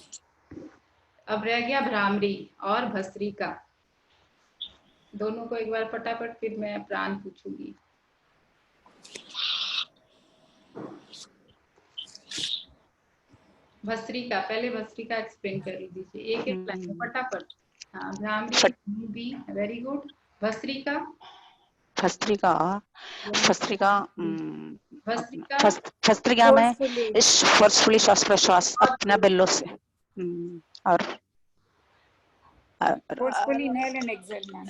अब रह गया भ्रामरी और भस्त्रिका, दोनों को एक बार फटाफट, फिर मैं प्राण पूछूंगी। भस्त्रिका, पहले भस्त्रिका एक्सप्लेन कर दीजिए एक एक लाइन में फटाफट। हाँ, भ्रामरी बी, वेरी गुड। भस्त्रिका, भस्त्रिका, भस्त्रिका, भस्त्रिका भस्त्रिका में फोर्सफुली श्वास प्रश्वास अपना बेलों से, और forcefully inhale and exhale ma'am.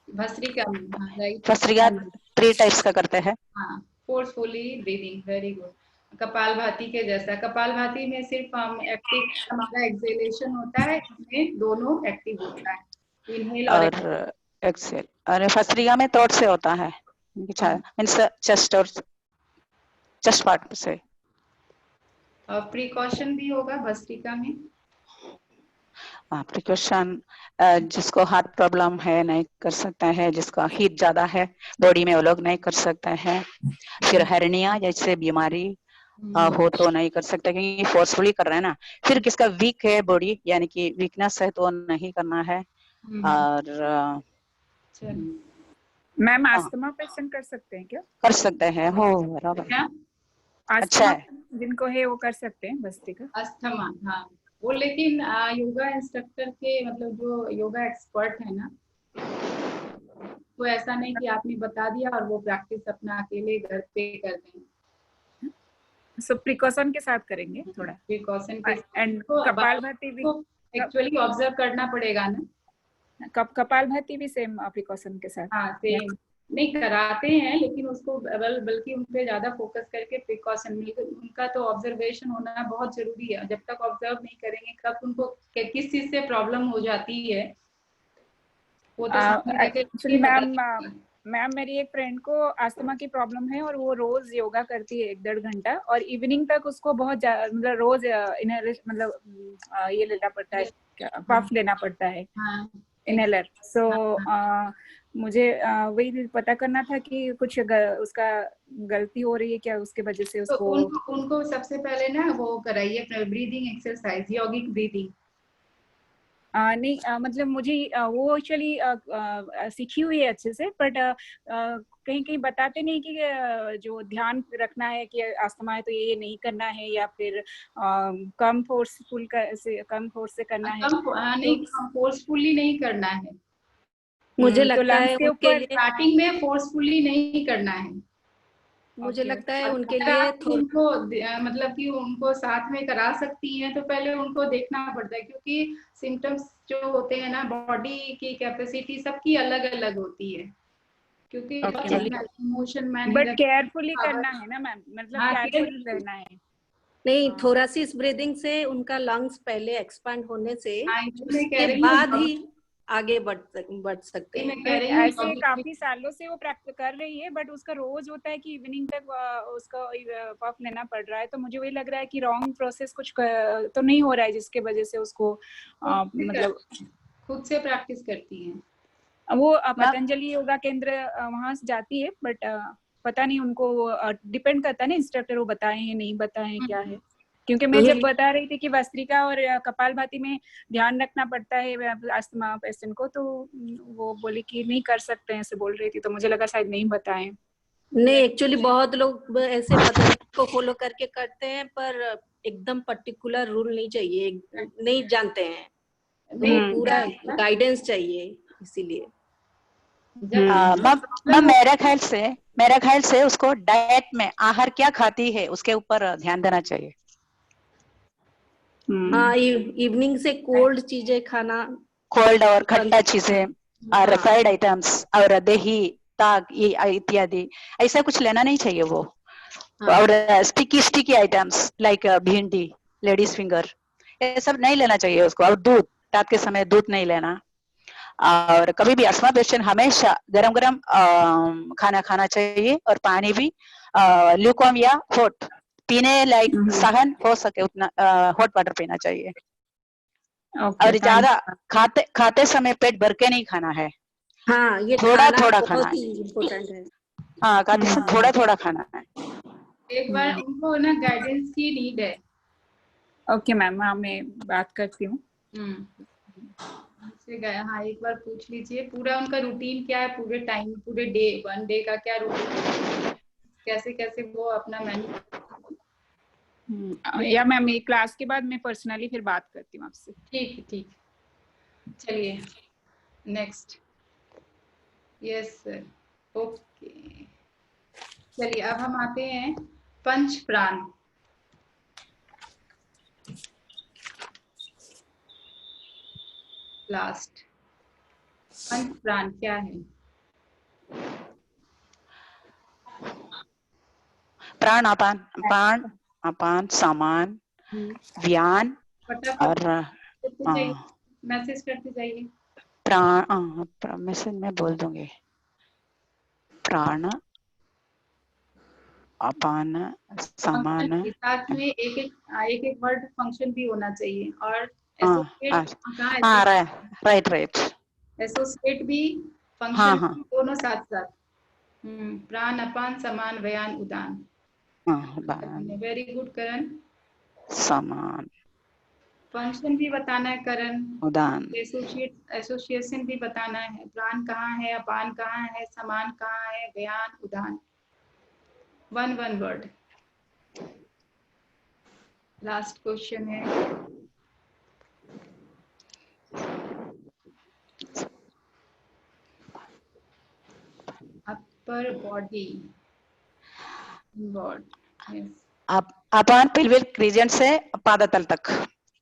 Bhastrika, right. Bhastrika 3 types का करते हैं। हाँ, forcefully breathing, very good. Kapalbhati के जैसा, कपालभाति में सिर्फ हम एक्टिव, हमारा एक्सेलेशन होता है, इसमें दोनों एक्टिव होता है, इनहेल और एक्सेल। और भस्त्रिका में थ्रोट से होता है, मींस चेस्ट और चेस्ट पार्ट से। और प्रिकॉशन भी होगा भस्त्रिका में। प्रिकॉशन जिसको हार्ट प्रॉब्लम है नहीं कर सकता है, जिसका हीट ज्यादा है बॉडी में वो लोग नहीं कर सकते हैं, फिर हेर्निया जैसे बीमारी हो तो नहीं कर सकते क्योंकि फोर्सफुली कर रहे हैं ना। फिर किसका वीक है बॉडी यानी कि वीकनेस है तो नहीं करना है। और मैम अस्थमा पेशेंट कर सकते हैं क्या? कर सकते हैं, हो बराबर। अच्छा है, जिनको है वो कर सकते हैं भस्त्रिका। अस्थमा, हाँ वो, लेकिन योगा इंस्ट्रक्टर के मतलब जो योगा एक्सपर्ट है ना, वो ऐसा नहीं कि आपने बता दिया और वो प्रैक्टिस अपना अकेले घर पे कर दें। सो प्रिकॉशन के साथ करेंगे थोड़ा, प्रिकॉशन के एंड कपालभाति भी एक्चुअली ऑब्जर्व करना पड़ेगा ना। कपालभाति भी सेम प्रिकॉशन के साथ। हाँ सेम, नहीं कराते हैं लेकिन उसको बल्कि उन पे ज्यादा फोकस करके प्रिकॉशन, उनका तो ऑब्जर्वेशन होना बहुत जरूरी है। जब तक ऑब्जर्व नहीं करेंगे कब उनको किस चीज से प्रॉब्लम हो जाती है वो तो एक्चुअली मैम मेरी एक फ्रेंड को अस्थमा की प्रॉब्लम है और वो रोज योगा करती है 1-1.5 घंटा, और इवनिंग तक उसको बहुत मतलब रोज मतलब ये लेना पड़ता है, पफ लेना पड़ता है, इनहेलर। सो मुझे वही पता करना था कि कुछ उसका गलती हो रही है क्या उसके वजह से उसको। तो उनको सबसे पहले ना वो कराइए ब्रीदिंग एक्सरसाइज, यौगिक ब्रीदिंग। नहीं मतलब मुझे वो एक्चुअली सीखी हुई है अच्छे से, बट कहीं कहीं बताते नहीं कि जो ध्यान रखना है कि अस्थमा है तो ये नहीं करना है, या फिर कम फोर्सफुल कम फोर्स से करना है। नहीं, फोर्सफुली नहीं करना है, मुझे लगता है उनके लिए स्टार्टिंग में फोर्सफुली नहीं करना है। मुझे लगता है उनके लिए उनको मतलब कि उनको साथ में करा सकती हैं तो पहले उनको देखना पड़ता है, क्योंकि सिम्टम्स जो होते हैं ना, बॉडी की कैपेसिटी सबकी अलग अलग होती है, क्योंकि इमोशन मैनेजर, बट केयरफुली करना है ना मैम, मतलब केयरफुल रहना है। नहीं, थोरासिस ब्रीदिंग से उनका लंग्स पहले एक्सपांड होने से उसके बाद ही आगे बढ़ सकते हैं। ऐसे काफी सालों से वो प्रैक्टिस कर रही है, बट उसका रोज होता है कि इवनिंग तक उसका पफ लेना पड़ रहा है, तो मुझे वही लग रहा है कि रॉन्ग प्रोसेस कुछ तो नहीं हो रहा है जिसके वजह से उसको मतलब खुद से प्रैक्टिस करती है। वो पतंजलि योगा केंद्र वहां से जाती है, बट पता नहीं उनको डिपेंड करता है ना इंस्ट्रक्टर वो बताए हैं नहीं बताए हैं क्या है, क्योंकि मैं जब बता रही थी कि भस्त्रिका और कपालभाति में ध्यान रखना पड़ता है अस्थमा पेशेंट को, तो वो बोली कि नहीं कर सकते हैं, ऐसे बोल रही थी, तो मुझे लगा शायद नहीं बताएं। नहीं, एक्चुअली बहुत लोग ऐसे पतंजलि को फॉलो करके करते हैं, पर एकदम पर्टिकुलर रूल नहीं चाहिए, नहीं जानते हैं, तो पूरा गाइडेंस चाहिए, इसीलिए। मेरा ख्याल से उसको डाइट में आहार क्या खाती है उसके ऊपर ध्यान देना चाहिए। हाँ, इवनिंग से कोल्ड चीजें खाना, कोल्ड और खट्टा चीजें और फ्राइड आइटम्स और दही ताक इत्यादि ऐसा कुछ लेना नहीं चाहिए वो। और स्टिकी आइटम्स लाइक भिंडी, लेडीज फिंगर, ये सब नहीं लेना चाहिए उसको। और दूध, रात के समय दूध नहीं लेना। और कभी भी अस्थमा पेशेंट हमेशा गरम गरम खाना खाना चाहिए और पानी भी ल्यूकवार्म या हॉट, पीने लायक सहन हो सके उतना हॉट वाटर पीना चाहिए। और ज्यादा खाते समय पेट भर के नहीं खाना है। हाँ, ये थोड़ा थोड़ा बहुत खाना ही इम्पोर्टेंट है। हाँ, खाते समय थोड़ा थोड़ा खाना है। एक बार उनको ना गाइडेंस की नीड है। ओके मैम, हाँ मैं बात करती हूँ। हाँ, एक बार पूछ लीजिए पूरा उनका रूटीन क्या है, पूरे टाइम, पूरे डे, 1 डे का क्या रूटीन, कैसे कैसे वो अपना मैनेज। या मैम मेरी क्लास के बाद मैं पर्सनली फिर बात करती हूँ आपसे। ठीक। चलिए नेक्स्ट। Yes sir, okay. चलिए अब हम आते हैं पंच प्राण। लास्ट, पंच प्राण क्या है? प्राण अपान सामान व्यान और मैसेज करते जाइए। प्राण मैसेज मैं बोल दूंगी। प्राण अपान सामान, साथ में एक वर्ड फंक्शन भी होना चाहिए। और राइट एसोसिएट भी, फंक्शन भी, दोनों साथ साथ। प्राण अपान समान व्यान उदान। वेरी गुड करण। समान, फंक्शन भी बताना है करण, उदान, एसोसिएशन भी बताना है। प्राण कहाँ है, अपान कहाँ है, समान कहाँ है, व्यान उदान। One word. लास्ट क्वेश्चन है, अपर बॉडी वर्ड। अपान पेल्विक रीजन से पादतल तक,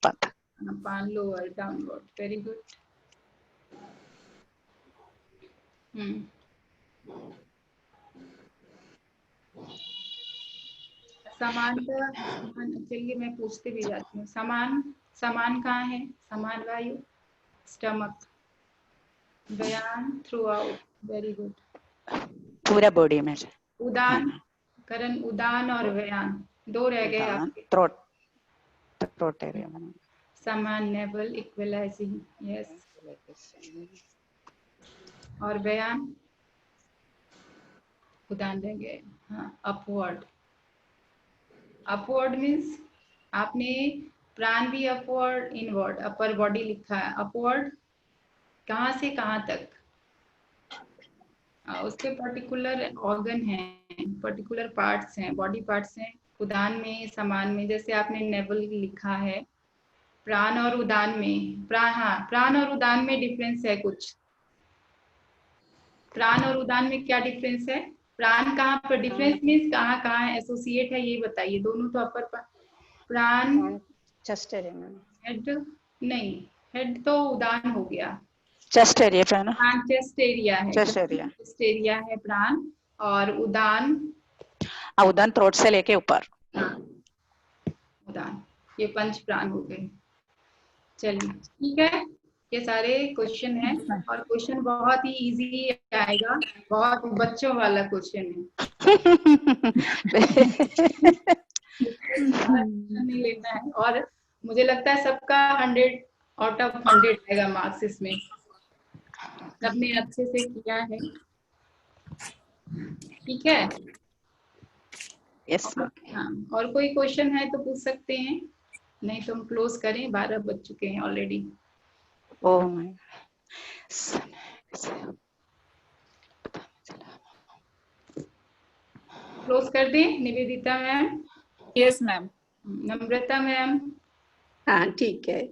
अपान लोअर डाउनवर्ड। Very good. समान का, चलिए मैं पूछते भी जाती हूँ। समान कहाँ है? समान वायु, स्टमक। व्यान थ्रू आउट। Very good. पूरा बॉडी में। उदान करण, उदान और व्यान दो रह गए आपके। थ्रोट एरिया में। समान नेवल इक्वलाइजिंग, यस। और व्यान, उदान रह गए। हाँ, अपवर्ड मीन्स आपने प्राण भी अपवर्ड, इनवर्ड, अपर बॉडी लिखा है। अपवर्ड कहाँ से कहाँ तक, उसके पर्टिकुलर ऑर्गन हैं, पर्टिकुलर पार्ट्स हैं, बॉडी पार्ट्स हैं। उदान में, समान में, जैसे आपने नेवल लिखा है। प्राण और उदान में, प्राण और उदान में डिफरेंस है कुछ। प्राण और उदान में क्या डिफरेंस है? प्राण कहाँ पर, डिफरेंस मीन्स कहाँ कहाँ एसोसिएट है, ये बताइए। दोनों तो अपर प्राण, चेस्ट एरिया में। हेड नहीं, हेड तो उदान हो गया। चेस्ट एरिया पे ना, चेस्ट एरिया है, चेस्ट एरिया है प्राण। और उदान, उदान थ्रोट से लेके ऊपर। उदान, ये पंच प्राण हो गए। चलिए ठीक है, ये सारे क्वेश्चन हैं। और क्वेश्चन बहुत ही इजी आएगा, बहुत बच्चों वाला क्वेश्चन है। नहीं लेना है। और मुझे लगता है सबका 100 आउट ऑफ 100 आएगा मार्क्स इसमें। सबने अच्छे से किया है, ठीक है। Yes ma'am. हाँ, और कोई क्वेश्चन है तो पूछ सकते हैं, नहीं तो हम क्लोज करें, 12 बज चुके हैं ऑलरेडी। ओह माय क्लोज कर दें निवेदिता मैम, यस मैम। नम्रता मैम, हाँ ठीक है।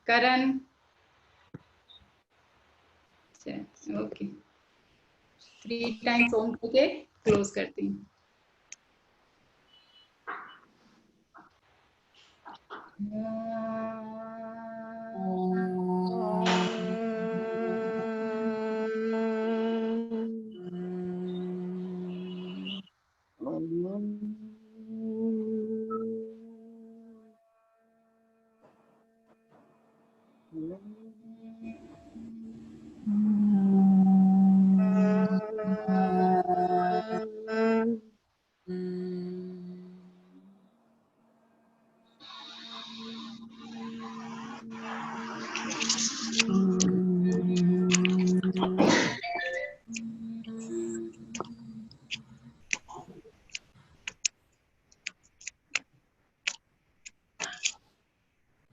करण, ओके, 3 टाइम्स ओम करके क्लोज करती हूँ।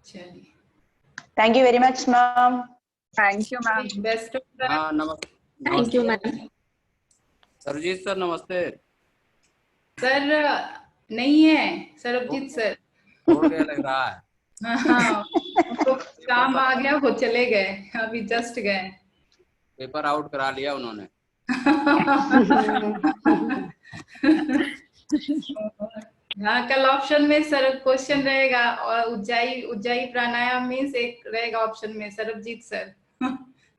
चलिए, thank you very much ma'am. Thank you ma'am. Best of luck. हाँ thank you ma'am. Sarjit sir नमस्ते। सर नहीं है, सरबजीत सर। हो गया लग रहा है। हाँ, उनको काम आ गया, वो चले गए, अभी जस्ट गए। पेपर आउट करा लिया उन्होंने। हाँ, कल ऑप्शन में सर क्वेश्चन रहेगा, और उज्जाई प्राणायाम मीन्स एक रहेगा ऑप्शन में सरबजीत सर।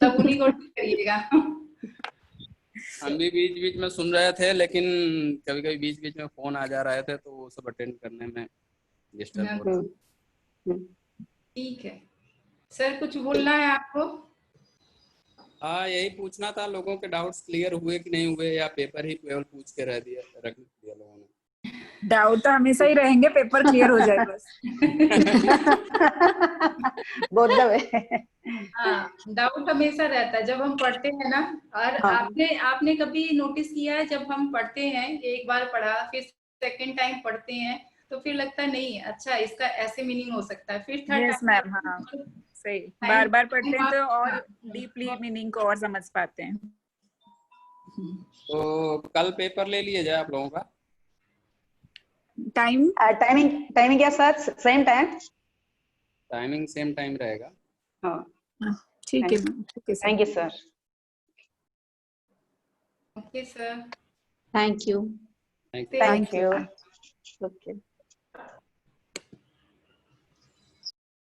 तब उन्हीं को करिएगा। हम भी बीच बीच में सुन रहे थे, लेकिन कभी कभी बीच बीच में फोन आ जा रहे थे तो वो सब अटेंड करने में डिस्टर्ब हो रहा था। ठीक है सर, कुछ बोलना है आपको? हाँ, यही पूछना था, लोगों के डाउट्स क्लियर हुए कि नहीं हुए, या पेपर ही केवल पूछ के रख दिया लोगों ने। डाउट तो हमेशा ही रहेंगे, पेपर क्लियर हो जाए बस। Both the way. हाँ, डाउट हमेशा रहता है जब हम पढ़ते हैं ना। और हाँ। आपने कभी नोटिस किया है, जब हम पढ़ते हैं, एक बार पढ़ा, फिर सेकंड टाइम पढ़ते हैं, तो फिर लगता है नहीं, अच्छा इसका ऐसे मीनिंग हो सकता है, फिर थर्ड यस मैम। हाँ सही, बार बार पढ़ते हैं तो और डीपली मीनिंग को और समझ पाते हैं। तो कल पेपर ले लिया जाए आप लोगों का। टाइमिंग क्या sir? Same time? Timing same time रहेगा। हाँ ठीक है मैम, ठीक है sir. Thank you sir. Okay sir, thank you. Thank you. Thank you. Okay.